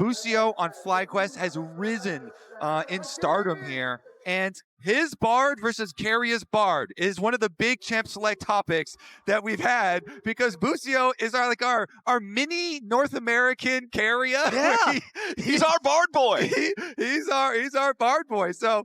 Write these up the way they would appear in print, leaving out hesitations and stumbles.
Busio on FlyQuest has risen in stardom here. And his Bard versus Carria's Bard is one of the big Champ Select topics that we've had, because Busio is our mini North American Carria. Yeah, he's our Bard boy. He's our Bard boy. So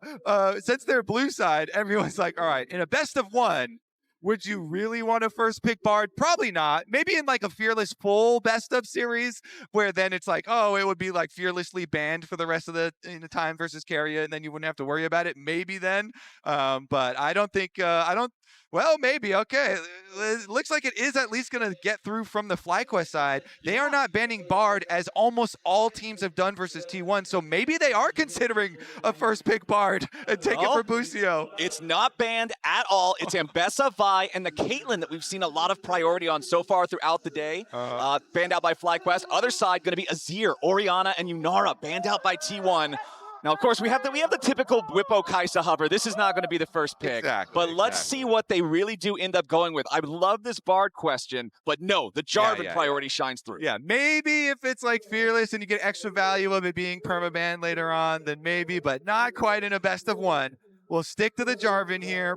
since they're blue side, everyone's like, all right, in a best of one, would you really want to first pick Bard? Probably not. Maybe in like a Fearless full best of series, where then it's like, oh, it would be like fearlessly banned for the rest of the time versus Carria, and then you wouldn't have to worry about it. Maybe then. But I don't think, well, maybe. Okay. It looks like it is at least going to get through from the FlyQuest side. They are not banning Bard, as almost all teams have done versus T1. So maybe they are considering a first pick Bard and take it for Busio. It's not banned at all. It's Ambessa, Vi, and the Caitlyn that we've seen a lot of priority on so far throughout the day. Banned out by FlyQuest. Other side going to be Azir, Orianna, and Yunara banned out by T1. Now, of course, we have the typical Bwipo Kai'Sa hover. This is not going to be the first pick. But let's see what they really do end up going with. I love this Bard question, but no, the Jarvan priority shines through. Yeah, maybe if it's like Fearless and you get extra value of it being permaban later on, then maybe, but not quite in a best of one. We'll stick to the Jarvan here,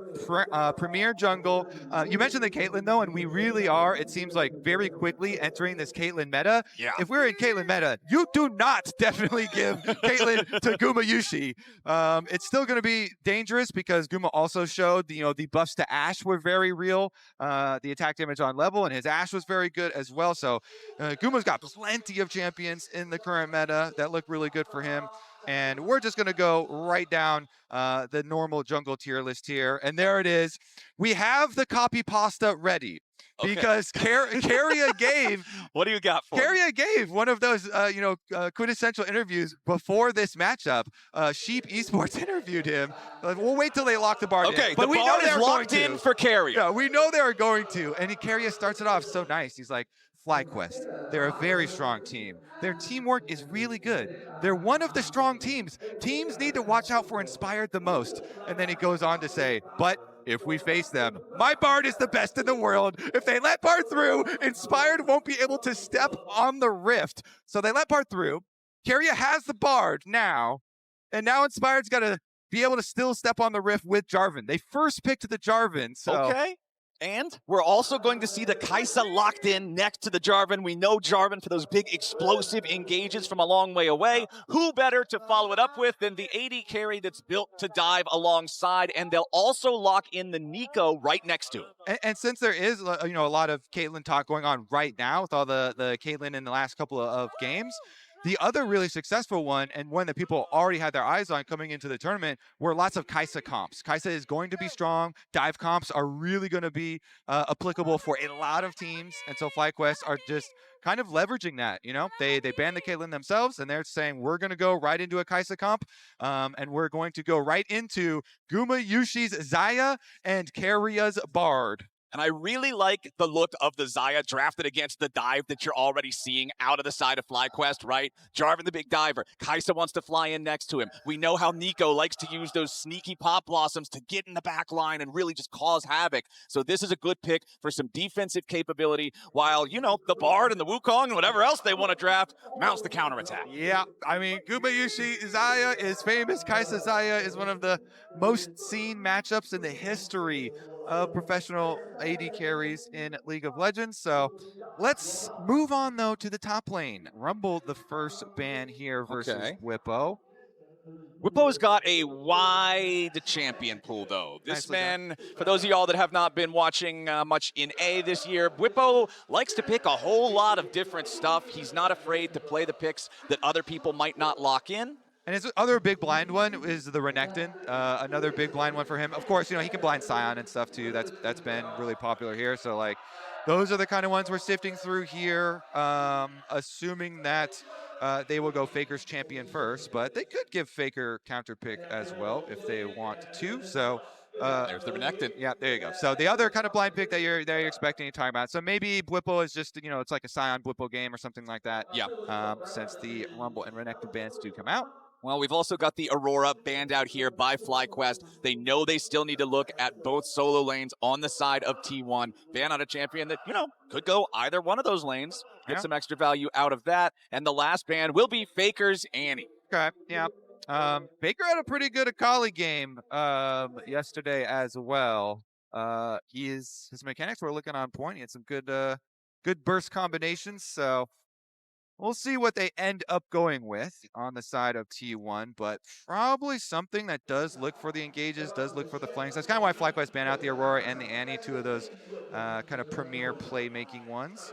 Premier Jungle. You mentioned the Caitlyn, though, and we really are, it seems like, very quickly entering this Caitlyn meta. Yeah. If we're in Caitlyn meta, you do not definitely give Caitlyn to Guma Yushi. It's still going to be dangerous because Guma also showed, the buffs to Ashe were very real. The attack damage on level, and his Ashe was very good as well. So Guma's got plenty of champions in the current meta that look really good for him. And we're just going to go right down the normal jungle tier list here. And there it is. We have the copy pasta ready. Because Carria gave... What do you got for Carria gave one of those, quintessential interviews before this matchup. Sheep Esports interviewed him. We'll wait till they lock the Bard in. Okay, But the we know Bard they're is locked in for Carria. Yeah, we know they're going to. And Carria starts it off so nice. He's like, FlyQuest, they're a very strong team. Their teamwork is really good. They're one of the strong teams. Teams need to watch out for Inspired the most. And then he goes on to say, but if we face them, my Bard is the best in the world. If they let Bard through, Inspired won't be able to step on the Rift. So they let Bard through. Carria has the Bard now, and now Inspired's got to be able to still step on the Rift with Jarvan. They first picked the Jarvan, so... Okay. And we're also going to see the Kai'Sa locked in next to the Jarvan. We know Jarvan for those big explosive engages from a long way away. Who better to follow it up with than the AD carry that's built to dive alongside? And they'll also lock in the Nico right next to it. And since there is, a lot of Caitlyn talk going on right now with all the Caitlyn in the last couple of games, the other really successful one, and one that people already had their eyes on coming into the tournament, were lots of Kai'Sa comps. Kai'Sa is going to be strong. Dive comps are really going to be applicable for a lot of teams. And so FlyQuest are just kind of leveraging that. They banned the Caitlyn themselves, and they're saying, we're going to go right into a Kai'Sa comp, and we're going to go right into Guma Yushi's Xayah and Carria's Bard. And I really like the look of the Xayah drafted against the dive that you're already seeing out of the side of FlyQuest, right? Jarvan the big diver. Kai'Sa wants to fly in next to him. We know how Nico likes to use those sneaky pop blossoms to get in the back line and really just cause havoc. So this is a good pick for some defensive capability while, the Bard and the Wukong and whatever else they want to draft mounts the counterattack. Yeah, I mean, Guma Yushi Xayah is famous. Kai'Sa Xayah is one of the most seen matchups in the history of professional AD carries in League of Legends. So let's move on, though, to the top lane. Rumble, the first ban here versus Bwipo. Bwipo's got a wide champion pool, though. This man, for those of y'all that have not been watching much in A this year, Bwipo likes to pick a whole lot of different stuff. He's not afraid to play the picks that other people might not lock in. And his other big blind one is the Renekton, another big blind one for him. Of course, he can blind Sion and stuff too. That's been really popular here. So like, those are the kind of ones we're sifting through here, assuming that they will go Faker's champion first, but they could give Faker counter pick as well if they want to. So there's the Renekton. Yeah, there you go. So the other kind of blind pick that you're expecting, you're talking about. So maybe Bwipo is just, it's like a Sion Bwipo game or something like that. Yeah. Since the Rumble and Renekton bans do come out. Well, we've also got the Aurora banned out here by FlyQuest. They know they still need to look at both solo lanes on the side of T1. Ban out a champion that, could go either one of those lanes. Get some extra value out of that. And the last ban will be Faker's Annie. Okay, yeah. Baker had a pretty good Akali game yesterday as well. His mechanics were looking on point. He had some good burst combinations, so we'll see what they end up going with on the side of T1, but probably something that does look for the engages, does look for the flanks. That's kind of why FlyQuest banned out the Aurora and the Annie, two of those kind of premier playmaking ones.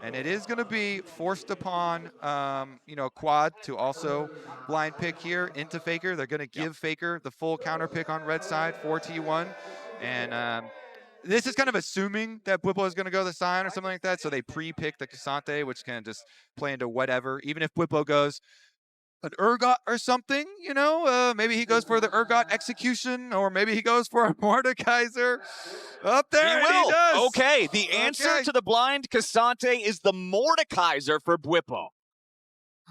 And it is going to be forced upon, Quad to also blind pick here into Faker. They're going to give Faker the full counter pick on red side for T1. And this is kind of assuming that Bwipo is going to go the Sion or something like that, so they pre-pick the Cassante, which can just play into whatever. Even if Bwipo goes an Urgot or something, maybe he goes for the Urgot execution, or maybe he goes for a Mordekaiser. Up there, he will. He does. Okay, the answer to the blind Cassante is the Mordekaiser for Bwipo.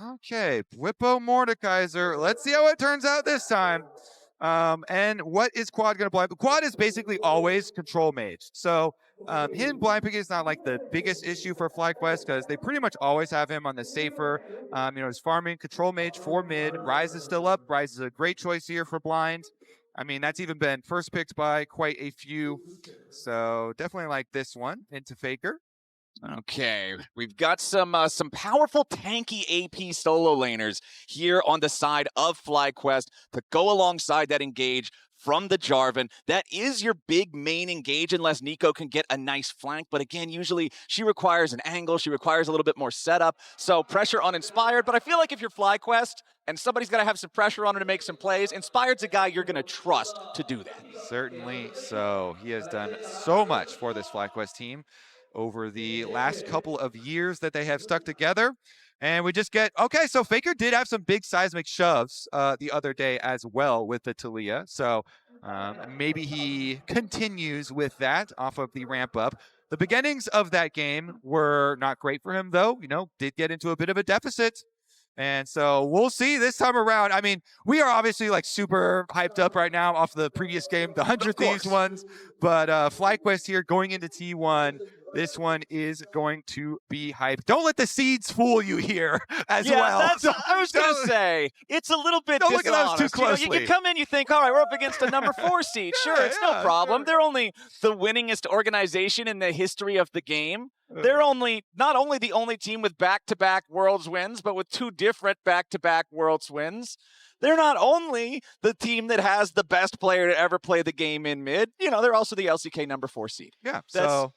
Okay, Bwipo Mordekaiser. Let's see how it turns out this time. And what is Quad going to blind? Quad is basically always control mage. So him blind picking is not like the biggest issue for FlyQuest because they pretty much always have him on the safer. His farming control mage for mid. Ryze is still up. Ryze is a great choice here for blind. I mean, that's even been first picked by quite a few. So definitely like this one into Faker. Okay, we've got some powerful tanky AP solo laners here on the side of FlyQuest to go alongside that engage from the Jarvan. That is your big main engage unless Nico can get a nice flank. But again, usually she requires an angle. She requires a little bit more setup. So pressure on Inspired. But I feel like if you're FlyQuest and somebody's got to have some pressure on her to make some plays, Inspired's a guy you're going to trust to do that. Certainly so. He has done so much for this FlyQuest team over the last couple of years that they have stuck together. And we just get, okay, so Faker did have some big seismic shoves the other day as well with the Taliyah. So maybe he continues with that off of the ramp up. The beginnings of that game were not great for him, though. Did get into a bit of a deficit. And so we'll see this time around. I mean, we are obviously like super hyped up right now off the previous game, the 100 Thieves ones. But FlyQuest here going into T1. This one is going to be hype. Don't let the seeds fool you here as well. I was going to say, it's a little bit dishonest. Don't look at us too closely. You come in, you think, all right, we're up against a number 4 seed. Sure, it's no problem. Sure. They're only the winningest organization in the history of the game. They're not only the only team with back-to-back Worlds wins, but with 2 different back-to-back Worlds wins. They're not only the team that has the best player to ever play the game in mid, they're also the LCK number 4 seed. Yeah. It's so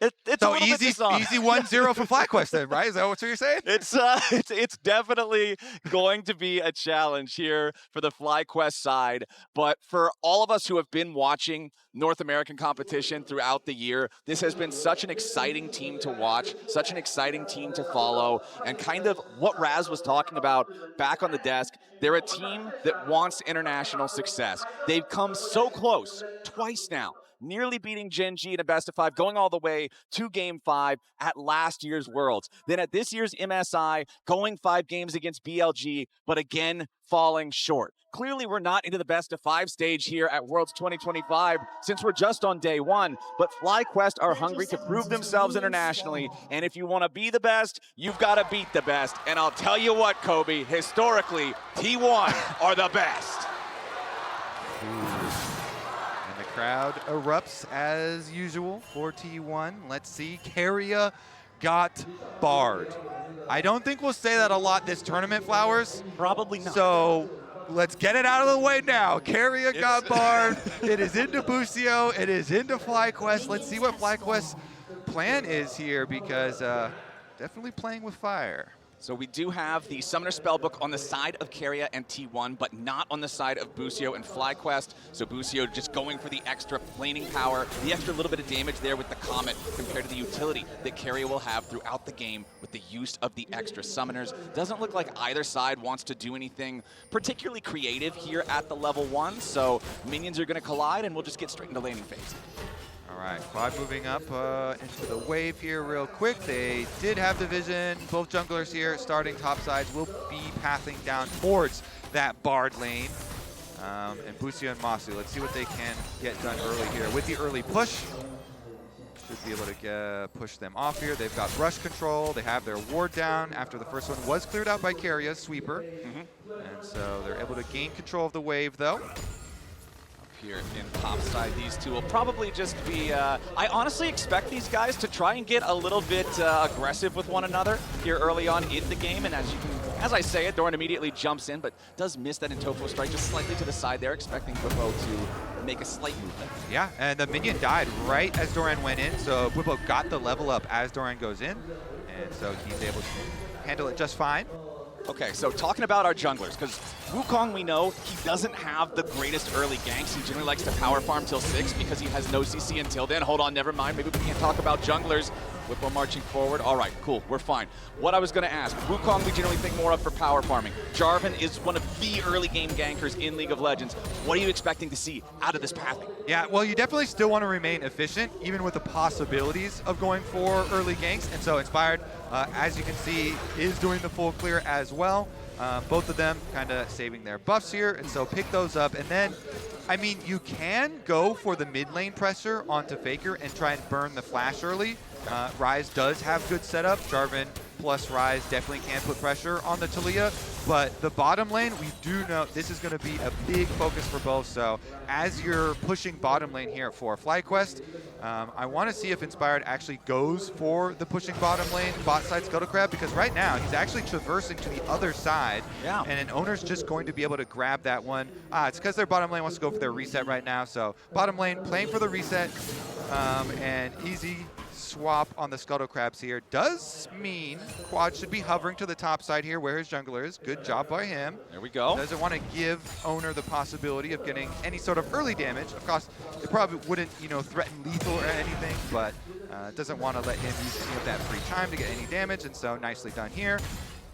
a little easy 1-0 for FlyQuest then, right? Is that what you're saying? It's definitely going to be a challenge here for the FlyQuest side. But for all of us who have been watching North American competition throughout the year, this has been such an exciting team to watch, such an exciting team to follow, and kind of what Raz was talking about back on the desk. They're a team that wants international success. They've come so close twice now, nearly beating Gen G in a best of 5, going all the way to Game 5 at last year's Worlds. Then at this year's MSI, going 5 games against BLG, but again, falling short. Clearly, we're not into the best of 5 stage here at Worlds 2025 since we're just on day 1, but FlyQuest are hungry to prove themselves internationally, and if you want to be the best, you've got to beat the best. And I'll tell you what, Kobe, historically, T1 are the best. And the crowd erupts as usual for T1. Let's see, Keria got barred. I don't think we'll say that a lot this tournament, Flowers. Probably not. So let's get it out of the way now. Keria got barred. It is into Busio. It is into FlyQuest. Let's see what FlyQuest's plan is here because definitely playing with fire. So we do have the Summoner Spellbook on the side of Keria and T1, but not on the side of Busio and FlyQuest. So Busio just going for the extra planing power, the extra little bit of damage there with the Comet compared to the utility that Keria will have throughout the game with the use of the extra summoners. Doesn't look like either side wants to do anything particularly creative here at the level 1, so minions are going to collide and we'll just get straight into laning phase. All right, Quad moving up into the wave here real quick. They did have the vision. Both junglers here starting top sides will be pathing down towards that Bard lane. And Busio and Masu, let's see what they can get done early here. With the early push, should be able to push them off here. They've got rush control. They have their ward down after the first one was cleared out by Karia's sweeper. And so they're able to gain control of the wave, though. Here in topside, these two will probably just be, I honestly expect these guys to try and get a little bit aggressive with one another here early on in the game, and as I say it, Doran immediately jumps in, but does miss that Intofo strike just slightly to the side there, expecting Bwipo to make a slight movement. Yeah, and the minion died right as Doran went in, so Bwipo got the level up as Doran goes in, and so he's able to handle it just fine. Okay, so talking about our junglers, because Wukong, we know, he doesn't have the greatest early ganks. He generally likes to power farm till 6 because he has no CC until then. Hold on, never mind. Maybe we can't talk about junglers. Bwipo marching forward. All right, cool, we're fine. What I was going to ask, Wukong we generally think more of for power farming. Jarvan is one of the early game gankers in League of Legends. What are you expecting to see out of this pathing? Yeah, well, you definitely still want to remain efficient, even with the possibilities of going for early ganks. And so Inspired, as you can see, is doing the full clear as well. Both of them kind of saving their buffs here, and so pick those up. And then, I mean, you can go for the mid lane pressure onto Faker and try and burn the flash early. Ryze does have good setup. Jarvan plus Ryze definitely can put pressure on the Taliyah, but the bottom lane, we do know this is going to be a big focus for both. So as you're pushing bottom lane here for FlyQuest, I want to see if Inspired actually goes for the pushing bottom lane, bot side Scuttlecrab, because right now he's actually traversing to the other side, and an owner's just going to be able to grab that one. It's because their bottom lane wants to go for their reset right now. So bottom lane playing for the reset, and easy swap on the Scuttlecrabs here does mean Quad should be hovering to the top side here where his jungler is. Good job by him. There we go. Doesn't want to give owner the possibility of getting any sort of early damage. Of course, it probably wouldn't, threaten lethal or anything, but doesn't want to let him use any of that free time to get any damage, and so nicely done here.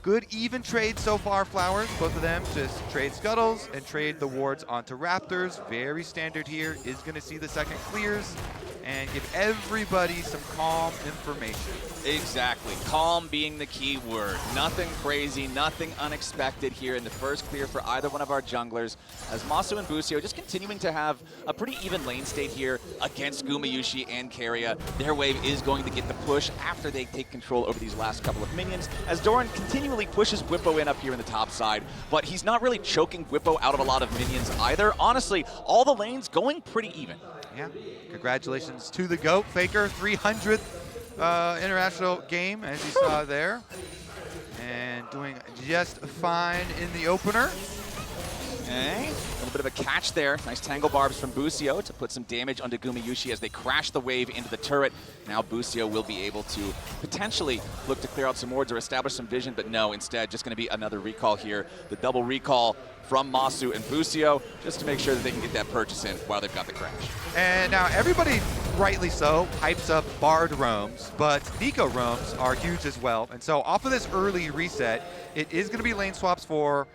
Good even trade so far, Flowers. Both of them just trade scuttles and trade the wards onto Raptors. Very standard here. Is going to see the second clears and give everybody some calm information. Exactly. Calm being the key word. Nothing crazy, nothing unexpected here in the first clear for either one of our junglers, as Masu and Busio just continuing to have a pretty even lane state here against Gumayusi and Keria. Their wave is going to get the push after they take control over these last couple of minions, as Doran continually pushes Bwipo in up here in the top side, but he's not really choking Bwipo out of a lot of minions either. Honestly, all the lanes going pretty even. Yeah, congratulations to the GOAT, Faker, 300th international game, as you saw there, and doing just fine in the opener. Okay, a little bit of a catch there. Nice tangle barbs from Busio to put some damage onto Gumayusi as they crash the wave into the turret. Now Busio will be able to potentially look to clear out some wards or establish some vision, but no, instead just going to be another recall here. The double recall from Masu and Busio, just to make sure that they can get that purchase in while they've got the crash. And now everybody, rightly so, hypes up Bard roams, but Nico roams are huge as well. And so off of this early reset, it is going to be lane swaps for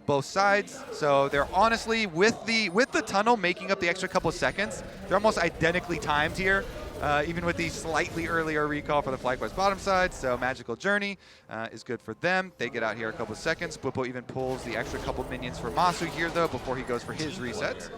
both sides. So they're honestly, with the tunnel making up the extra couple of seconds, they're almost identically timed here. Even with the slightly earlier recall for the FlyQuest bottom side. So Magical Journey is good for them. They get out here a couple seconds. Bwipo even pulls the extra couple minions for Masu here, though, before he goes for his resets.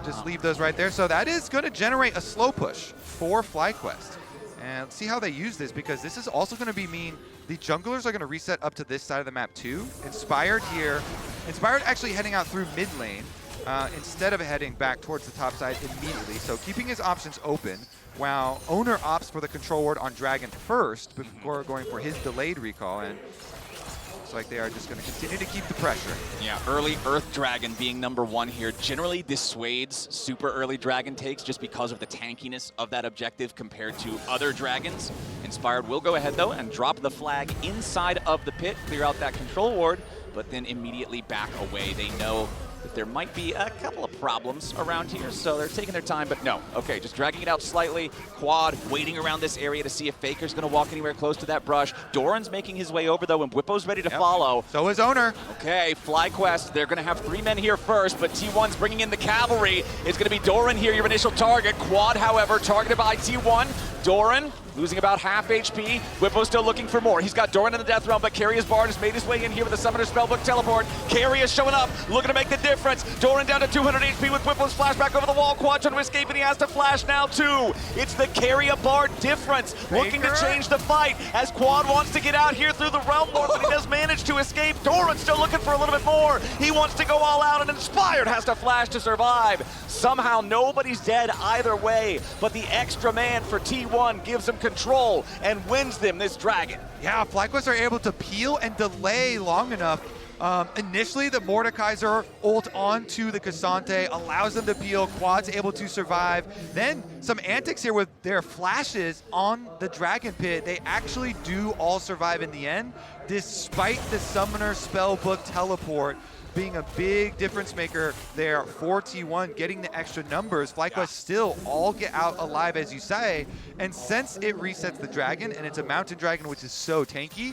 Just leave those right there. So that is going to generate a slow push for FlyQuest. And let's see how they use this, because this is also going to mean the junglers are going to reset up to this side of the map too. Inspired here. Inspired actually heading out through mid lane. Instead of heading back towards the top side immediately. So keeping his options open, while Owner opts for the control ward on Dragon first before going for his delayed recall. And looks like they are just going to continue to keep the pressure. Yeah, early Earth Dragon being #1 here generally dissuades super early Dragon takes just because of the tankiness of that objective compared to other Dragons. Inspired will go ahead though and drop the flag inside of the pit, clear out that control ward, but then immediately back away. They know that there might be a couple of problems around here, so they're taking their time, but no. Okay, just dragging it out slightly. Quad waiting around this area to see if Faker's going to walk anywhere close to that brush. Doran's making his way over, though, and Bwipo's ready to follow. So is Owner. Okay, FlyQuest, they're going to have 3 men here first, but T1's bringing in the cavalry. It's going to be Doran here, your initial target. Quad, however, targeted by T1. Doran losing about half HP. Whippo still looking for more. He's got Doran in the Death Realm, but Carrier's Bard has made his way in here with the Summoner Spellbook Teleport. Carrier showing up, looking to make the difference. Doran down to 200 HP with Whippo's flashback over the wall. Quad trying to escape, and he has to flash now too. It's the Carrier Bard difference, looking to change the fight as Quad wants to get out here through the Realm Lord, but he does manage to escape. Doran still looking for a little bit more. He wants to go all out, and Inspired has to flash to survive. Somehow nobody's dead either way, but the extra man for T1 gives him control and wins them this dragon. Yeah, FlyQuest are able to peel and delay long enough. Initially, the Mordekaiser ult onto the Cassante allows them to peel. Quad's able to survive. Then some antics here with their flashes on the Dragon Pit. They actually do all survive in the end, despite the Summoner Spellbook Teleport being a big difference maker there for T1, getting the extra numbers. FlyQuest still all get out alive, as you say, and since it resets the dragon, and it's a mountain dragon which is so tanky,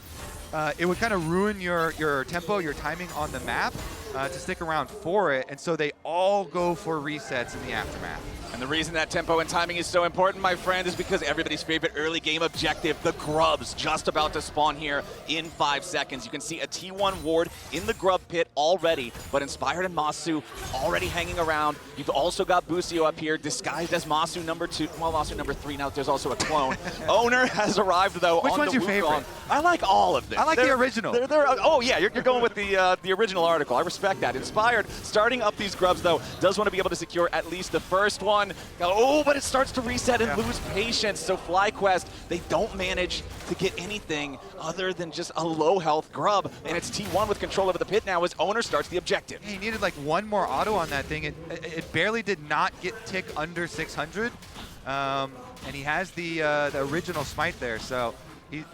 it would kind of ruin your tempo, your timing on the map to stick around for it, and so they all go for resets in the aftermath. And the reason that tempo and timing is so important, my friend, is because everybody's favorite early game objective, the Grubs, just about to spawn here in 5 seconds. You can see a T1 ward in the Grub Pit already, but Inspired and Masu already hanging around. You've also got Busio up here, disguised as Masu number 2, well, Masu number 3, now there's also a clone. Owner has arrived, though, Which on one's the your favorite? I like all of them. I like the original. Oh, yeah, you're going with the original article. I respect that. Inspired, starting up these Grubs, though, does want to be able to secure at least the first one. Oh, but it starts to reset and lose patience. So FlyQuest, they don't manage to get anything other than just a low health Grub. And it's T1 with control over the pit now as Owner starts the objective. He needed like one more auto on that thing. It barely did not get tick under 600. And he has the original smite there. So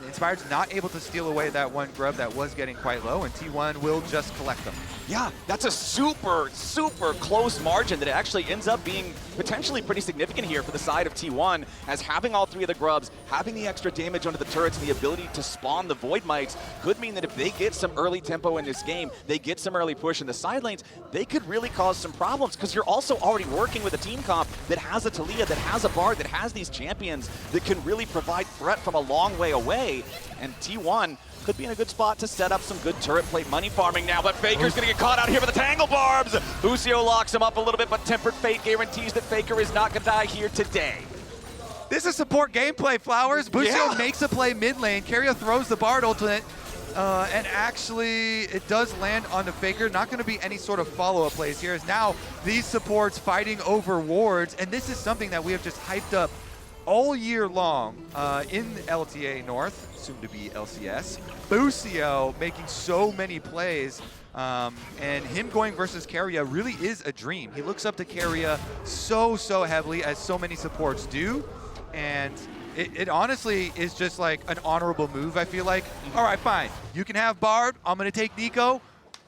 Inspired's not able to steal away that one Grub that was getting quite low, and T1 will just collect them. Yeah, that's a super, super close margin that it actually ends up being potentially pretty significant here for the side of T1, as having all 3 of the Grubs, having the extra damage onto the turrets and the ability to spawn the Void Mites could mean that if they get some early tempo in this game, they get some early push in the side lanes, they could really cause some problems, because you're also already working with a team comp that has a Taliyah, that has a Bard, that has these champions that can really provide threat from a long way away. And T1 could be in a good spot to set up some good turret plate money farming now, but Faker's gonna get caught out here with the Tangle Barbs. Busio locks him up a little bit, but Tempered Fate guarantees that Faker is not gonna die here today. This is support gameplay, Flowers. Busio makes a play mid lane. Carrier throws the Bard ultimate, and actually it does land on the Faker. Not going to be any sort of follow-up plays here, as now these supports fighting over wards, and this is something that we have just hyped up all year long in LTA North, soon to be LCS. Busio making so many plays, and him going versus Carrier really is a dream. He looks up to Carrier so heavily, as so many supports do, and it honestly is just like an honorable move, I feel like. All right, fine. You can have Bard. I'm going to take Nico.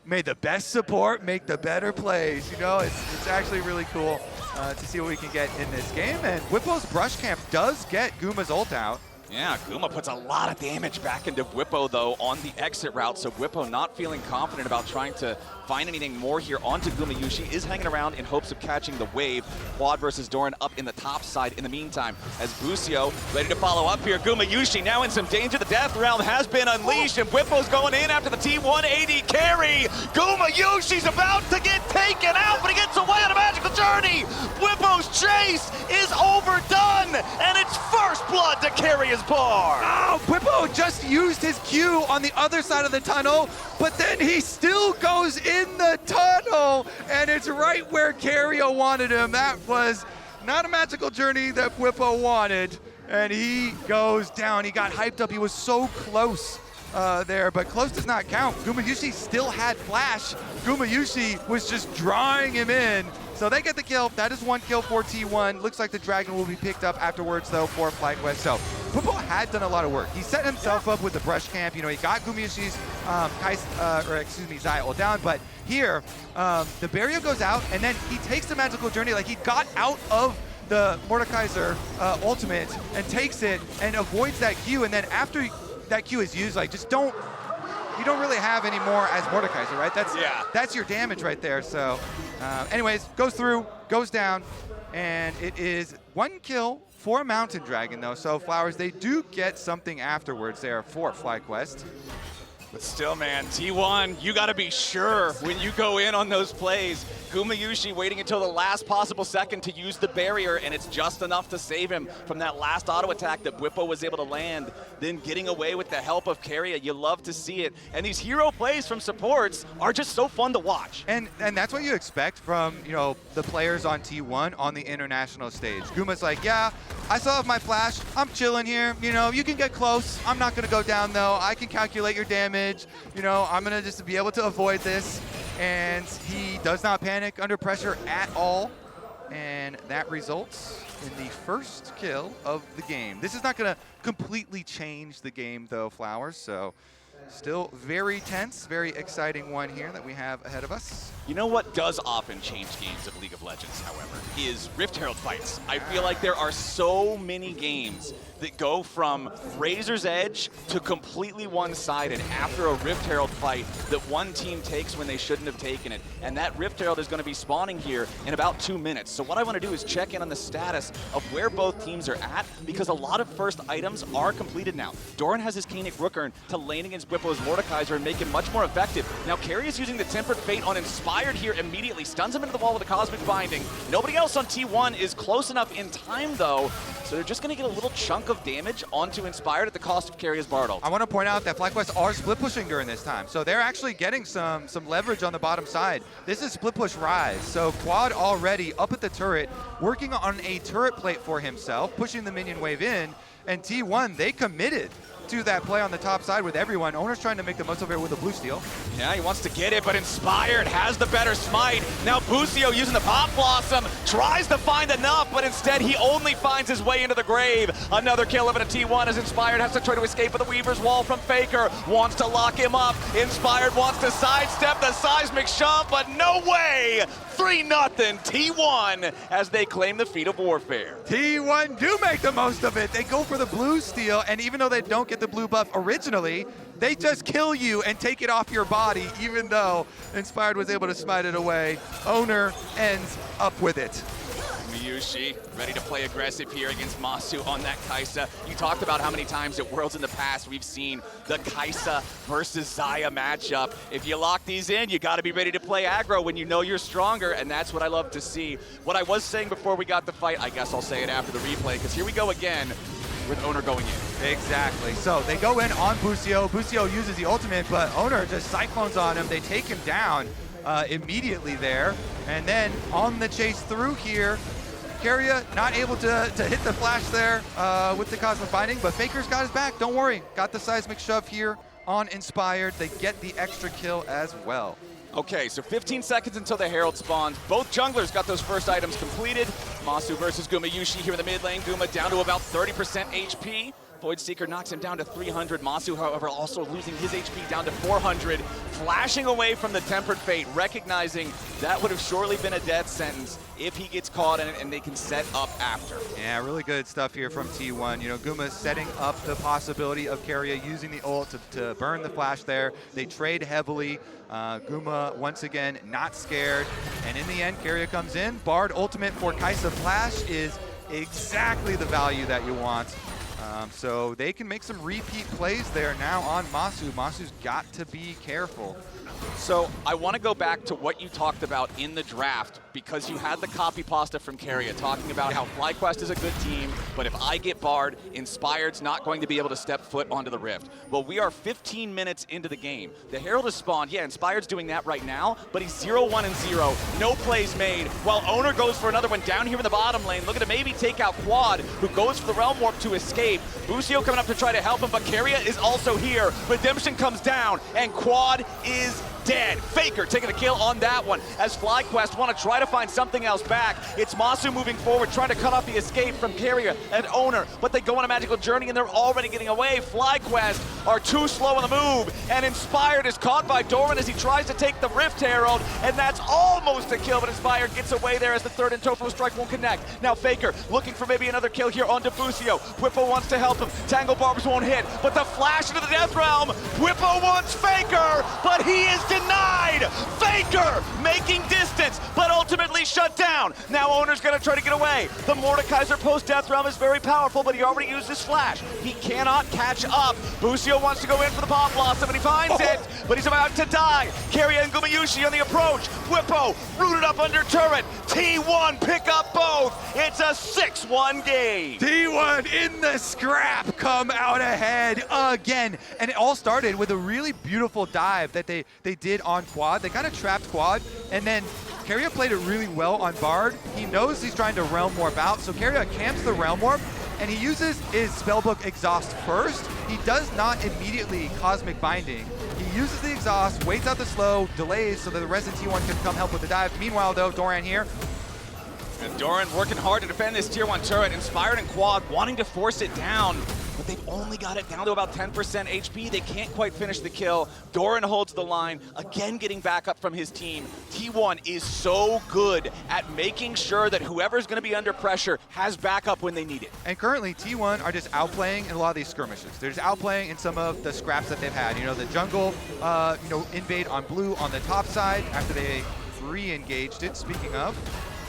May the best support make the better plays. You know, it's actually really cool to see what we can get in this game. And Whippo's Brush Camp does get Guma's ult out. Yeah, Guma puts a lot of damage back into Whippo, though, on the exit route, so Whippo not feeling confident about trying to find anything more here onto Gumayushi, is hanging around in hopes of catching the wave. Quad versus Doran up in the top side in the meantime, as Busio ready to follow up here. Gumayushi now in some danger. The Death Realm has been unleashed, and Whippo's going in after the T1 AD carry. Gumayushi's about to get taken out, but he gets away on a magical journey. Whippo's chase is overdone, and it's first blood to carry his bar. Oh, Whippo just used his Q on the other side of the tunnel, but then he still goes in the tunnel, and it's right where Carrier wanted him. That was not a magical journey that Whippo wanted, and he goes down. He got hyped up. He was so close there, but close does not count. Gumayushi still had flash. Gumayushi was just drawing him in. So they get the kill. That is 1 kill for T1. Looks like the dragon will be picked up afterwards, though, for FlyQuest. So Whippo had done a lot of work. He set himself up with the brush camp. You know, he got Gumayushi's Zai ult down, but here the barrier goes out, and then he takes the magical journey. Like, he got out of the Mordekaiser ultimate and takes it and avoids that Q, and then after that Q is used, like, just don't. You don't really have any more as Mordekaiser, right? That's your damage right there. So anyways, goes through, goes down. And it is 1 kill for Mountain Dragon, though. So Flowers, they do get something afterwards there for FlyQuest. But still, man, T1, you got to be sure when you go in on those plays. Gumayushi waiting until the last possible second to use the barrier, and it's just enough to save him from that last auto attack that Bwipo was able to land. Then getting away with the help of Keria, you love to see it. And these hero plays from supports are just so fun to watch. And that's what you expect from, you know, the players on T1 on the international stage. Guma's like, yeah, I still have my flash. I'm chilling here. You know, you can get close. I'm not going to go down, though. I can calculate your damage. You know, I'm going to just be able to avoid this. And he does not panic under pressure at all. And that results in the first kill of the game. This is not going to completely change the game, though, Flowers. So still very tense, very exciting one here that we have ahead of us. You know what does often change games of League of Legends, however, is Rift Herald fights. I feel like there are so many games that go from razor's edge to completely one-sided after a Rift Herald fight that one team takes when they shouldn't have taken it. And that Rift Herald is going to be spawning here in about 2 minutes. So what I want to do is check in on the status of where both teams are at, because a lot of first items are completed now. Doran has his Kaenic Rookern to lane against Bwipo's Mordekaiser and make him much more effective. Now Keria is using the Tempered Fate on Inspired here immediately, stuns him into the wall with a Cosmic Binding. Nobody else on T1 is close enough in time, though, so they're just going to get a little chunk of damage onto Inspired at the cost of Keria's Bard ult. I want to point out that FlyQuest are split pushing during this time, so they're actually getting some leverage on the bottom side. This is split push Rise, so Quad already up at the turret, working on a turret plate for himself, pushing the minion wave in, and T1, they committed to that play on the top side with everyone. Owner's trying to make the most of it with a blue steal. Yeah, he wants to get it, but Inspired has the better smite. Now Busio using the Pop Blossom, tries to find enough, but instead he only finds his way into the grave. Another kill of it at T1 as Inspired has to try to escape with the Weaver's Wall from Faker. Wants to lock him up. Inspired wants to sidestep the seismic shove, but no way! 3-0 T1 as they claim the feat of warfare. T1 do make the most of it. They go for the blue steal, and even though they don't get the blue buff originally, they just kill you and take it off your body, even though Inspired was able to smite it away. Owner ends up with it. Miyushi ready to play aggressive here against Masu on that Kai'Sa. You talked about how many times at Worlds in the past we've seen the Kai'Sa versus Xayah matchup. If you lock these in, you got to be ready to play aggro when you know you're stronger, and that's what I love to see. What I was saying before we got the fight, I guess I'll say it after the replay, because here we go again with Owner going in. Exactly. So they go in on Busio. Busio uses the ultimate, but Owner just cyclones on him. They take him down immediately there. And then on the chase through here, Keria not able to hit the flash there with the Cosmic Binding, but Faker's got his back. Don't worry. Got the Seismic Shove here on Inspired. They get the extra kill as well. Okay, so 15 seconds until the Herald spawns. Both junglers got those first items completed. Masu versus Gumayushi here in the mid lane. Guma down to about 30% HP. Void Seeker knocks him down to 300. Masu, however, also losing his HP down to 400. Flashing away from the Tempered Fate, recognizing that would have surely been a death sentence if he gets caught in it and they can set up after. Yeah, really good stuff here from T1. You know, Guma setting up the possibility of Keria using the ult to burn the flash there. They trade heavily. Guma, once again, not scared. And in the end, Keria comes in. Bard ultimate for Kai'Sa flash is exactly the value that you want. So they can make some repeat plays there now on Masu. Masu's got to be careful. So I want to go back to what you talked about in the draft, because you had the copy pasta from Keria talking about how FlyQuest is a good team, but if I get Bard, Inspired's not going to be able to step foot onto the Rift. Well, we are 15 minutes into the game. The Herald is spawned. Yeah, Inspired's doing that right now, but he's 0-1 and 0. No plays made, while Owner goes for another one down here in the bottom lane, looking to maybe take out Quad, who goes for the Realm Warp to escape. Busio coming up to try to help him, but Keria is also here. Redemption comes down, and Quad is dead. Faker taking a kill on that one as FlyQuest want to try to find something else back. It's Masu moving forward, trying to cut off the escape from Keria and Owner, but they go on a magical journey and they're already getting away. FlyQuest are too slow on the move, and Inspired is caught by Doran as he tries to take the Rift Herald, and that's almost a kill, but Inspired gets away there as the third and Tofu strike won't connect. Now Faker looking for maybe another kill here on Busio. Bwipo wants to help him. Tangle Barbers won't hit, but the flash into the Death Realm. Bwipo wants Faker, but he is denied. Faker making distance, but ultimately immediately shut down. Now Owner's gonna try to get away. The Mordekaiser post-death realm is very powerful, but he already used his flash. He cannot catch up. Busio wants to go in for the pop blossom, and he finds it, but he's about to die. Keria and Gumayusi on the approach. Whippo rooted up under turret. T1 pick up both. It's a 6-1 game. T1 in the scrap come out ahead again. And it all started with a really beautiful dive that they did on Quad. They kind of trapped Quad, and then Keria played it really well on Bard. He knows he's trying to Realm Warp out, so Keria camps the Realm Warp, and he uses his Spellbook Exhaust first. He does not immediately Cosmic Binding. He uses the Exhaust, waits out the slow, delays so that the rest of T1 can come help with the dive. Meanwhile, though, Doran here. And Doran working hard to defend this tier 1 turret. Inspired and Quad wanting to force it down, but they've only got it down to about 10% HP. They can't quite finish the kill. Doran holds the line, again getting back up from his team. T1 is so good at making sure that whoever's going to be under pressure has backup when they need it. And currently, T1 are just outplaying in a lot of these skirmishes. They're just outplaying in some of the scraps that they've had. You know, the jungle, invade on blue on the top side after they re-engaged it, speaking of.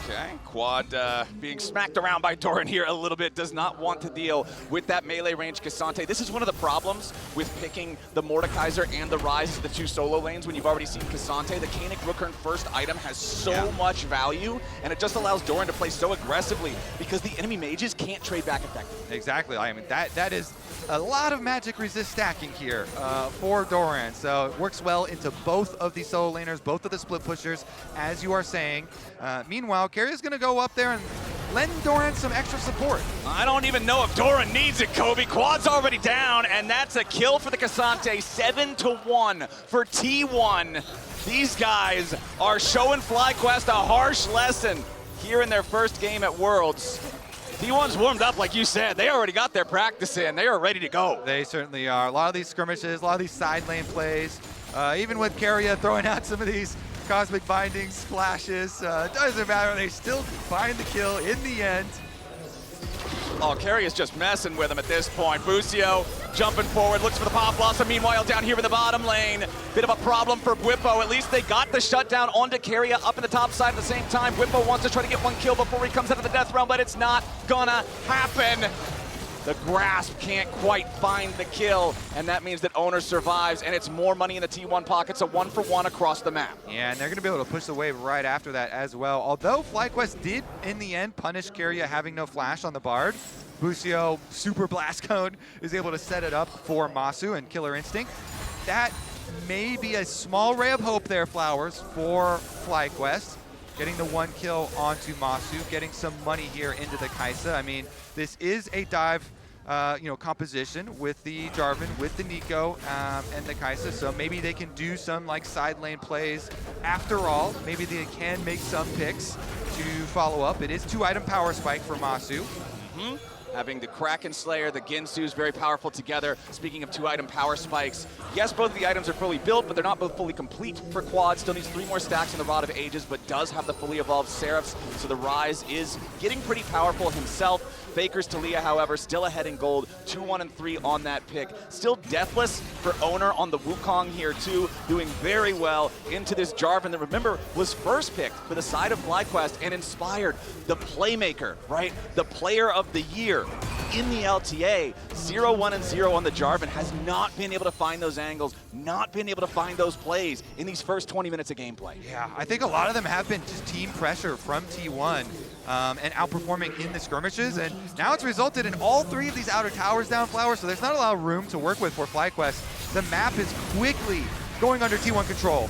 Okay, Quad being smacked around by Doran here a little bit, does not want to deal with that melee range Cassante. This is one of the problems with picking the Mordekaiser and the Ryze as the 2 solo lanes when you've already seen Cassante. The Koenig Rookern first item has so much value, and it just allows Doran to play so aggressively because the enemy mages can't trade back effectively. Exactly, I mean, that is a lot of magic resist stacking here for Doran, so it works well into both of the solo laners, both of the split pushers, as you are saying. Meanwhile, Keria's going to go up there and lend Doran some extra support. I don't even know if Doran needs it, Kobe. Quad's already down, and that's a kill for the Cassante. 7-1 for T1. These guys are showing FlyQuest a harsh lesson here in their first game at Worlds. T1's warmed up, like you said. They already got their practice in. They are ready to go. They certainly are. A lot of these skirmishes, a lot of these side lane plays, even with Keria throwing out some of these Cosmic Binding splashes, doesn't matter. They still find the kill in the end. Oh, Keria's just messing with him at this point. Busio jumping forward, looks for the pop blossom. Meanwhile, down here in the bottom lane, bit of a problem for Whippo. At least they got the shutdown onto Keria up in the top side at the same time. Whippo wants to try to get one kill before he comes out of the death realm, but it's not gonna happen. The grasp can't quite find the kill, and that means that Owner survives, and it's more money in the T1 pockets, a 1-for-1 across the map. Yeah, and they're going to be able to push the wave right after that as well. Although FlyQuest did, in the end, punish Keria having no flash on the Bard, Busio, Super Blast Cone, is able to set it up for Masu and Killer Instinct. That may be a small ray of hope there, Flowers, for FlyQuest. Getting the 1 kill onto Masu, getting some money here into the Kaisa. I mean, this is a dive, composition with the Jarvan, with the Nico, and the Kaisa. So maybe they can do some like side lane plays. After all, maybe they can make some picks to follow up. It is 2-item power spike for Masu. Having the Kraken Slayer, the Ginsu's very powerful together. Speaking of 2-item power spikes, yes, both of the items are fully built, but they're not both fully complete for Quad. Still needs 3 more stacks in the Rod of Ages, but does have the fully evolved Seraphs, so the Ryze is getting pretty powerful himself. Faker's Talia, however, still ahead in gold, 2-1-3 on that pick. Still deathless for Owner on the Wukong here too, doing very well into this Jarvan that, remember, was first picked for the side of FlyQuest and inspired the playmaker, right? The player of the year in the LTA. 0-1-0 on the Jarvan, has not been able to find those angles, not been able to find those plays in these first 20 minutes of gameplay. Yeah, I think a lot of them have been just team pressure from T1 and outperforming in the skirmishes, and now it's resulted in all 3 of these outer towers down, Flower, so there's not a lot of room to work with for FlyQuest. The map is quickly going under T1 control.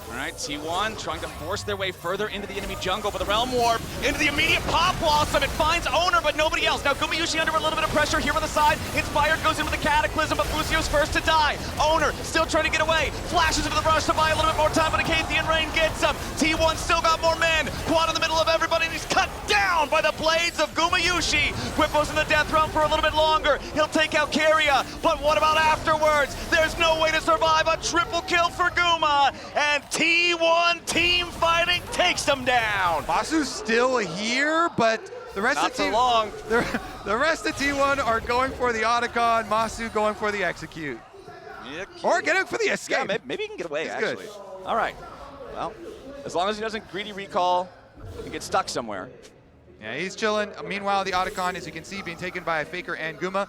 All right, T1 trying to force their way further into the enemy jungle, but the Realm Warp into the immediate Pop Blossom. It finds Owner, but nobody else. Now Gumayusi under a little bit of pressure here on the side. Inspired goes into the Cataclysm, but Busio's first to die. Owner still trying to get away. Flashes into the rush to buy a little bit more time, but Acathian Rain gets him. T1 still got more men. Quad in the middle of everybody, and he's cut down by the blades of Gumayusi. Whippo's in the death realm for a little bit longer. He'll take out Keria, but what about afterwards? There's no way to survive. A triple kill for Guma, and T1 team fighting takes them down. Masu's still here, but the rest Not of so long. The rest of T1 are going for the Otacon, Masu going for the execute. Or getting for the escape. Yeah, maybe he can get away, He's actually. good. All right. Well, as long as he doesn't greedy recall, and get stuck somewhere. Yeah, he's chilling. Meanwhile, the Otacon, as you can see, being taken by a Faker and Guma.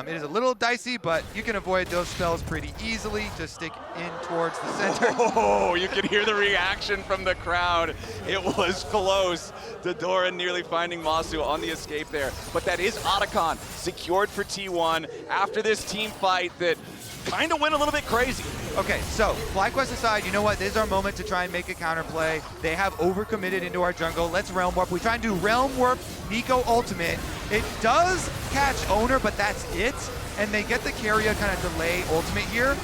It is a little dicey, but you can avoid those spells pretty easily. Just stick in towards the center. Oh, you can hear the reaction from the crowd. It was close to Doran nearly finding Masu on the escape there. But that is Otacon secured for T1 after this team fight that kind of went a little bit crazy. Okay, so FlyQuest aside, you know what? This is our moment to try and make a counterplay. They have overcommitted into our jungle. Let's Realm Warp. We try and do Realm Warp, Nico ultimate. It does catch Owner, but that's it. And they get the Keria kind of delay ultimate here.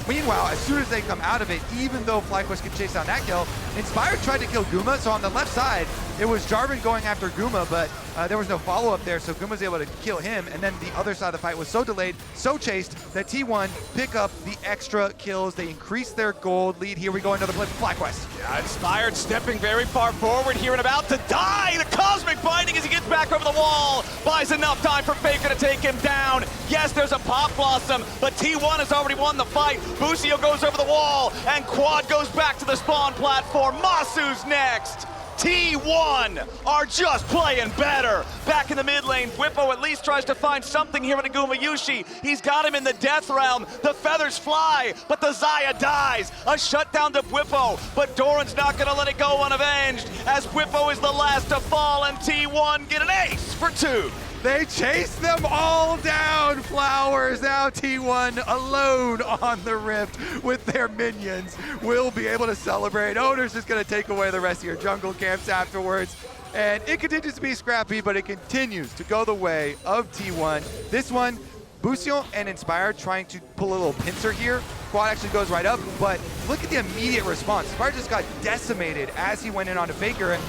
Meanwhile, as soon as they come out of it, even though FlyQuest can chase down that kill, Inspired tried to kill Guma, so on the left side, it was Jarvan going after Guma, but there was no follow-up there, so Guma's able to kill him, and then the other side of the fight was so delayed, so chased, that T1 pick up the extra kills. They increase their gold lead. Here we go, another play for FlyQuest. Yeah, Inspired stepping very far forward here and about to die. The Cosmic Binding as he gets back over the wall. Buys enough time for Faker to take him down. Yes, there's a Pop Blossom, but T1 has already won the fight. Bucio goes over the wall, and Quad goes back to the spawn platform. Masu's next. T1 are just playing better. Back in the mid lane, Bwipo at least tries to find something here in Aguma Yushi. He's got him in the death realm. The feathers fly, but the Xayah dies. A shutdown to Bwipo, but Doran's not gonna let it go unavenged as Bwipo is the last to fall and T1 get an ace for 2. They chase them all down, Flowers. Now T1 alone on the Rift with their minions will be able to celebrate. Owner's just going to take away the rest of your jungle camps afterwards. And it continues to be scrappy, but it continues to go the way of T1. This one, Bucio and Inspired trying to pull a little pincer here. Quad actually goes right up, but look at the immediate response. Inspired just got decimated as he went in onto Faker. And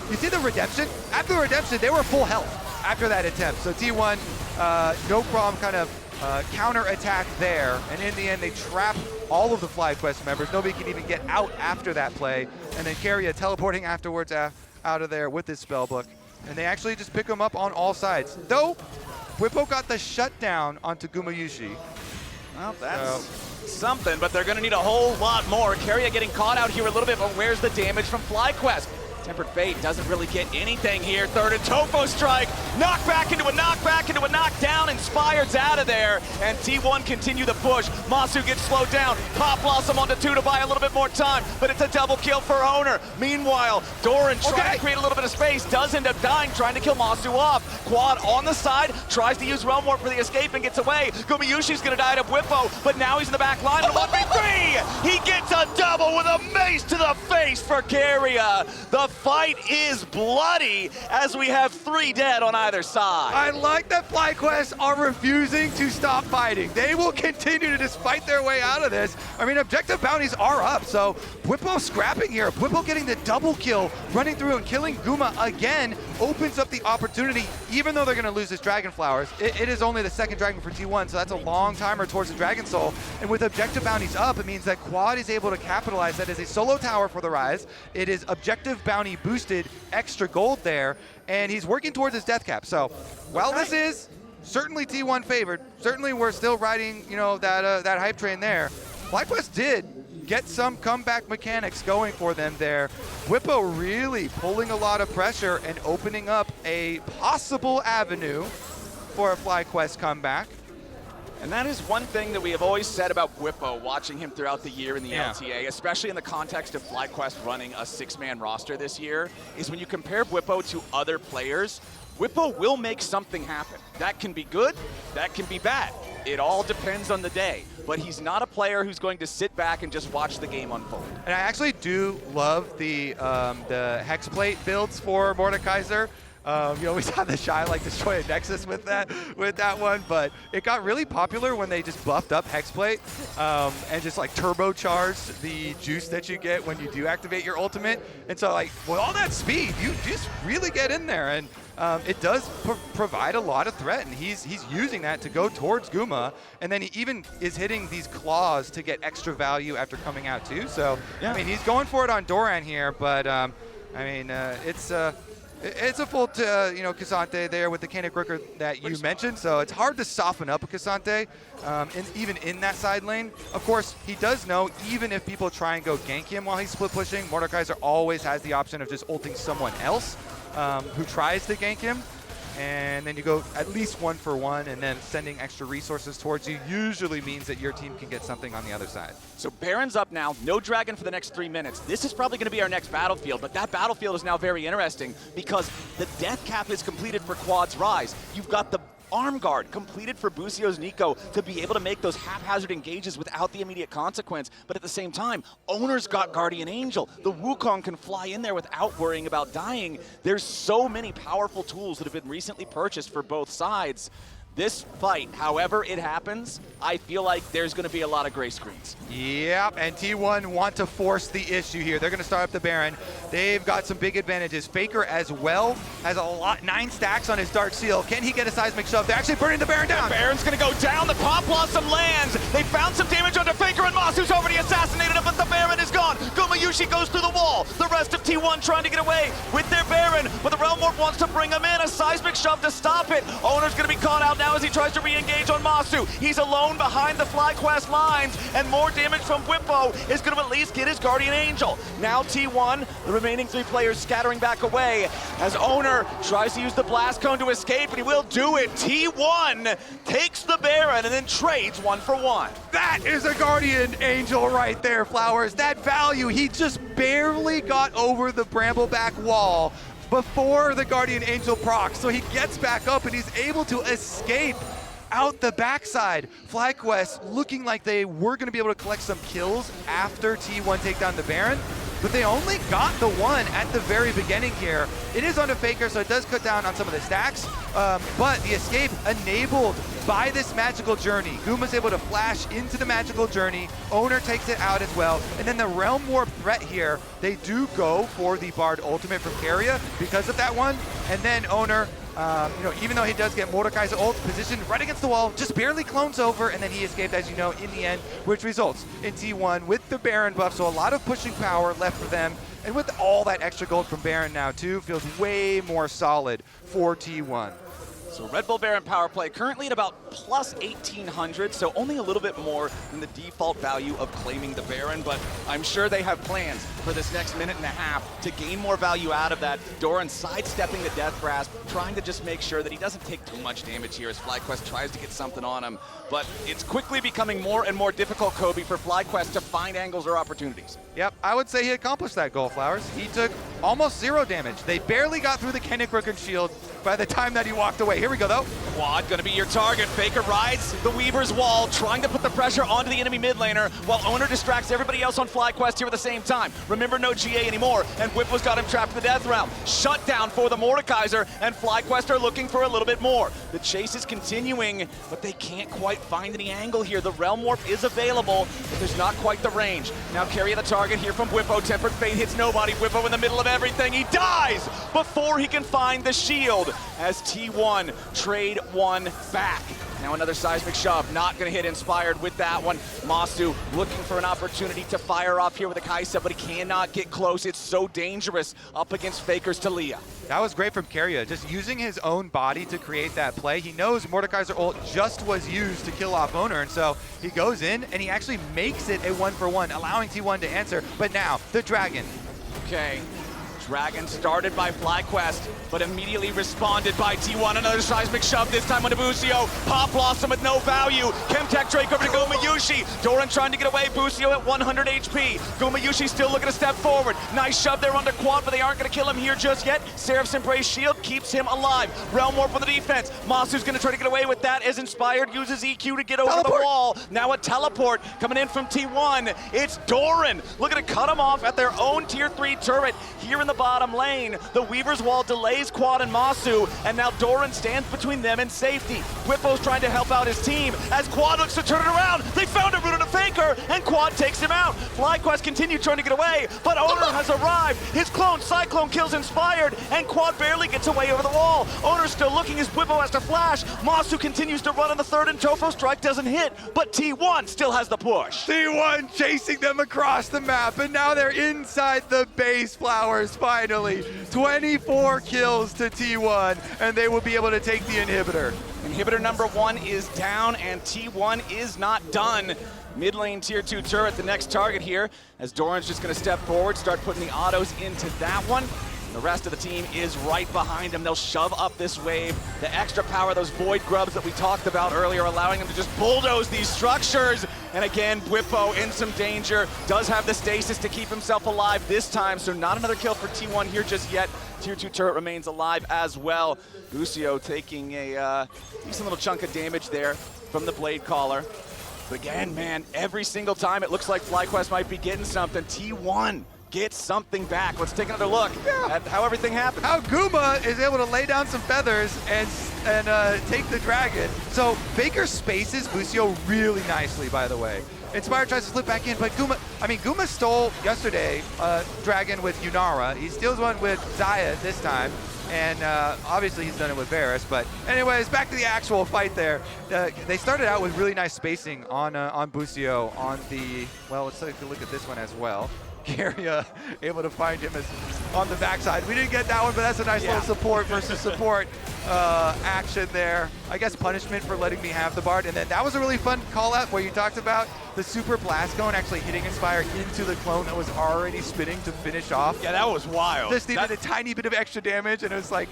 you see the redemption? After the redemption, they were full health after that attempt. So T1, no problem, kind of counter-attack there. And in the end, they trap all of the FlyQuest members. Nobody can even get out after that play. And then Keria teleporting afterwards out of there with his spellbook. And they actually just pick him up on all sides. Though, Bwipo got the shutdown onto Guma Yushi. Well, that's something, but they're going to need a whole lot more. Keria getting caught out here a little bit, but where's the damage from FlyQuest? Tempered Fate doesn't really get anything here. Third and Topho strike. Knockback into a knockback into a knockdown. Inspired's out of there. And T1 continue the push. Masu gets slowed down. Pop Blossom onto 2 to buy a little bit more time. But it's a double kill for Owner. Meanwhile, Doran trying to create a little bit of space. Does end up dying, trying to kill Masu off. Quad on the side. Tries to use Realm Warp for the escape and gets away. Gumiyushi's going to die to Bwipo. But now he's in the back line. And 1v3! He gets a double with a mace to the face for Keria. The fight is bloody as we have 3 dead on either side. I like that FlyQuest are refusing to stop fighting. They will continue to just fight their way out of this. I mean, objective bounties are up, so Bwipo scrapping here. Bwipo getting the double kill, running through and killing Guma again, opens up the opportunity, even though they're going to lose this Dragon Flowers. It is only the second Dragon for T1, so that's a long timer towards the Dragon Soul. And with objective bounties up, it means that Quad is able to capitalize. That is a solo tower for the Rise. It is objective bounty boosted extra gold there, and he's working towards his death cap. So while this is certainly T1 favored, certainly we're still riding, you know, that hype train there. FlyQuest did get some comeback mechanics going for them there. Bwipo really pulling a lot of pressure and opening up a possible avenue for a FlyQuest comeback. And that is one thing that we have always said about Bwipo, watching him throughout the year in the LTA, especially in the context of FlyQuest running a 6-man roster this year, is when you compare Bwipo to other players, Bwipo will make something happen. That can be good, that can be bad. It all depends on the day. But he's not a player who's going to sit back and just watch the game unfold. And I actually do love the Hexplate builds for Mordekaiser. You always have the Shy like destroy a Nexus with that one, but it got really popular when they just buffed up Hexplate and just like turbocharged the juice that you get when you do activate your ultimate. And so like with all that speed, you just really get in there, and it does provide a lot of threat, and he's using that to go towards Guma, and then he even is hitting these claws to get extra value after coming out too. So I mean, he's going for it on Doran here, but I mean, It's a full, Cassante there with the Canic Rooker that you mentioned, so it's hard to soften up a Cassante, even in that side lane. Of course, he does know, even if people try and go gank him while he's split pushing, Mordekaiser always has the option of just ulting someone else who tries to gank him. And then you go at least 1-for-1, and then sending extra resources towards you usually means that your team can get something on the other side. So Baron's up now, no dragon for the next 3 minutes. This is probably going to be our next battlefield, but that battlefield is now very interesting because the death cap is completed for Quad's Rise. You've got the arm guard completed for Busio's Nico to be able to make those haphazard engages without the immediate consequence, but at the same time, Owner's got Guardian Angel. The Wukong can fly in there without worrying about dying. There's so many powerful tools that have been recently purchased for both sides. This fight, however it happens, I feel like there's going to be a lot of gray screens. Yep, and T1 want to force the issue here. They're going to start up the Baron. They've got some big advantages. Faker as well has a lot, 9 stacks on his Dark Seal. Can he get a seismic shove? They're actually burning the Baron down. The Baron's going to go down. The Pop Blossom lands. They found some damage onto Faker, and Masu's already assassinated him, but the Baron is gone. Gumayushi goes through the wall. The rest of T1 trying to get away with their Baron, but the Realm Warp wants to bring him in. A seismic shove to stop it. Owner's going to be caught out now as he tries to re-engage on Masu. He's alone behind the FlyQuest lines, and more damage from Whippo is going to at least get his Guardian Angel. Now T1, the remaining 3 players scattering back away as Owner tries to use the Blast Cone to escape, and he will do it. T1 takes the Baron and then trades 1-for-1. That is a Guardian Angel right there, Flowers. That value, he just barely got over the Brambleback wall before the Guardian Angel procs, so he gets back up and he's able to escape out the backside. FlyQuest looking like they were going to be able to collect some kills after T1 take down the Baron, but they only got the one at the very beginning here. It is on a Faker, so it does cut down on some of the stacks, but the escape enabled by this magical journey. Guma's able to flash into the magical journey. Owner takes it out as well. And then the Realm Warp threat here, they do go for the Bard ultimate from Keria because of that one. And then Owner, even though he does get Mordekai's ult positioned right against the wall, just barely clones over, and then he escaped, as you know, in the end, which results in T1 with the Baron buff. So a lot of pushing power left for them. And with all that extra gold from Baron now too, feels way more solid for T1. So Red Bull Baron power play currently at about plus 1,800, so only a little bit more than the default value of claiming the Baron, but I'm sure they have plans for this next minute and a half to gain more value out of that. Doran sidestepping the Death Grasp, trying to just make sure that he doesn't take too much damage here as FlyQuest tries to get something on him, but it's quickly becoming more and more difficult, Kobe, for FlyQuest to find angles or opportunities. Yep, I would say he accomplished that goal, Flowers. He took almost 0 damage. They barely got through the Canic Rooker shield by the time that he walked away. Here we go, though. Quad gonna be your target. Faker rides the Weaver's wall, trying to put the pressure onto the enemy mid laner, while Owner distracts everybody else on FlyQuest here at the same time. Remember, no GA anymore, and Whippo's got him trapped in the Death Realm. Shut down for the Mordekaiser, and FlyQuest are looking for a little bit more. The chase is continuing, but they can't quite find any angle here. The Realm Warp is available, but there's not quite the range. Now carry the target here from Whippo. Tempered Fate hits nobody. Whippo in the middle of everything. He dies before he can find the shield as T1 trade 1 back. Now another seismic shove, not gonna hit Inspired with that one. Masu looking for an opportunity to fire off here with a Kaisa, but he cannot get close. It's so dangerous up against Faker's Talia. That was great from Keria, just using his own body to create that play. He knows Mordekaiser ult just was used to kill off Owner, and so he goes in and he actually makes it a 1-for-1, allowing T1 to answer. But now, the Dragon. Okay. Dragon started by FlyQuest, but immediately responded by T1. Another seismic shove, this time on Busio. Pop Blossom with no value. Chemtech Drake over to Gumayushi. Doran trying to get away. Busio at 100 HP. Gumayushi still looking to step forward. Nice shove there onto Quad, but they aren't going to kill him here just yet. Seraph's Embrace shield keeps him alive. Realm Warp for the defense. Masu's going to try to get away with that as Inspired uses EQ to get over the wall. Now a teleport coming in from T1. It's Doran looking to cut him off at their own tier 3 turret here in the bottom lane. The Weaver's Wall delays Quad and Masu, and now Doran stands between them and safety. Whippo's trying to help out his team as Quad looks to turn it around. They found a route on a Faker, and Quad takes him out. FlyQuest continue trying to get away, but Owner has arrived. His clone Cyclone kills Inspired, and Quad barely gets away over the wall. Owner's still looking as Whippo has to flash. Masu continues to run on the third, and Tofo Strike doesn't hit, but T1 still has the push. T1 chasing them across the map, and now they're inside the base, Flowers. finally. 24 kills to T1, and they will be able to take the inhibitor. Inhibitor number 1 is down, and T1 is not done. Mid lane tier 2 turret, the next target here, as Doran's just gonna step forward, start putting the autos into that one. The rest of the team is right behind him. They'll shove up this wave. The extra power, those void grubs that we talked about earlier, allowing them to just bulldoze these structures. And again, Bwipo in some danger. Does have the stasis to keep himself alive this time, so not another kill for T1 here just yet. Tier 2 turret remains alive as well. Lucio taking a decent little chunk of damage there from the Blade Caller. But again, man, every single time it looks like FlyQuest might be getting something. T1 gets something back. Let's take another look at how everything happened. How Guma is able to lay down some feathers and take the dragon. So Faker spaces Lucio really nicely, by the way. Inspire tries to slip back in, but Guma stole yesterday dragon with Yunara. He steals one with Zaya this time. And obviously he's done it with Varus, but anyways, back to the actual fight there. They started out with really nice spacing on Bucio on the, well, let's take a look at this one as well. Keria able to find him as on the backside. We didn't get that one, but that's a nice little support versus support action there. I guess punishment for letting me have the Bard. And then that was a really fun call out where you talked about the super blast cone actually hitting Inspire into the clone that was already spinning to finish off. Yeah, that was wild. Just needed a tiny bit of extra damage, and it was like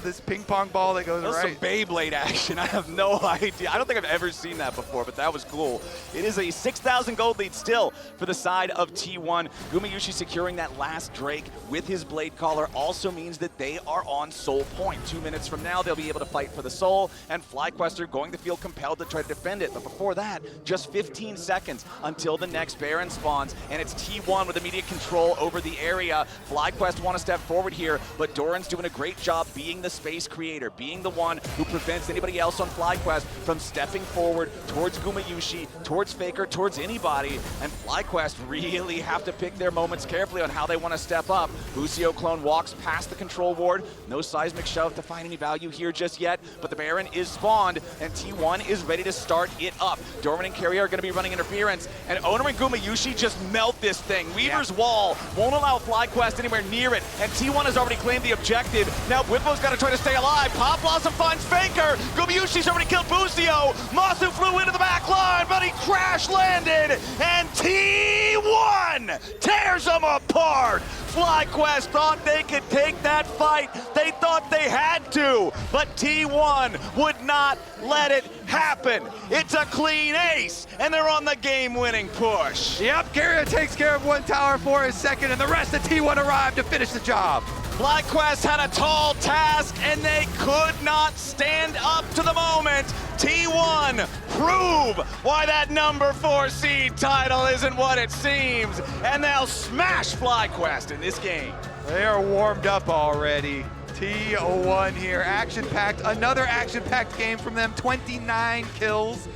this ping pong ball that goes right. Some Beyblade action. I have no idea. I don't think I've ever seen that before, but that was cool. It is a 6,000 gold lead still for the side of T1. Gumayushi securing that last Drake with his Blade Caller also means that they are on Soul Point. 2 minutes from now, they'll be able to fight for the Soul, and FlyQuest are going to feel compelled to try to defend it. But before that, just 15 seconds until the next Baron spawns, and it's T1 with immediate control over the area. FlyQuest want to step forward here, but Doran's doing a great job being the space creator, being the one who prevents anybody else on FlyQuest from stepping forward towards Gumayushi, towards Faker, towards anybody, and FlyQuest really have to pick their moments carefully on how they want to step up. Lucio clone walks past the control ward, no seismic shove to find any value here just yet, but the Baron is spawned, and T1 is ready to start it up. Doran and Keria are going to be running interference, and Oner and Gumayushi just melt this thing. Weaver's Wall won't allow FlyQuest anywhere near it, and T1 has already claimed the objective. Now Bwipo's got to try to stay alive. Pop Blossom finds Faker. Gumayushi's already killed Bucio. Masu flew into the back line, but he crash landed, and T1 tears him apart. FlyQuest thought they could take that fight. They thought they had to, but T1 would not let it happen. It's a clean ace, and they're on the game-winning push. Yep, Keria takes care of one tower for his second, and the rest of T1 arrived to finish the job. FlyQuest had a tall task, and they could not stand up to the moment. T1 prove why that number 4 seed title isn't what it seems, and they'll smash FlyQuest in this game. They are warmed up already. T1 here, action-packed, another action-packed game from them, 29 kills.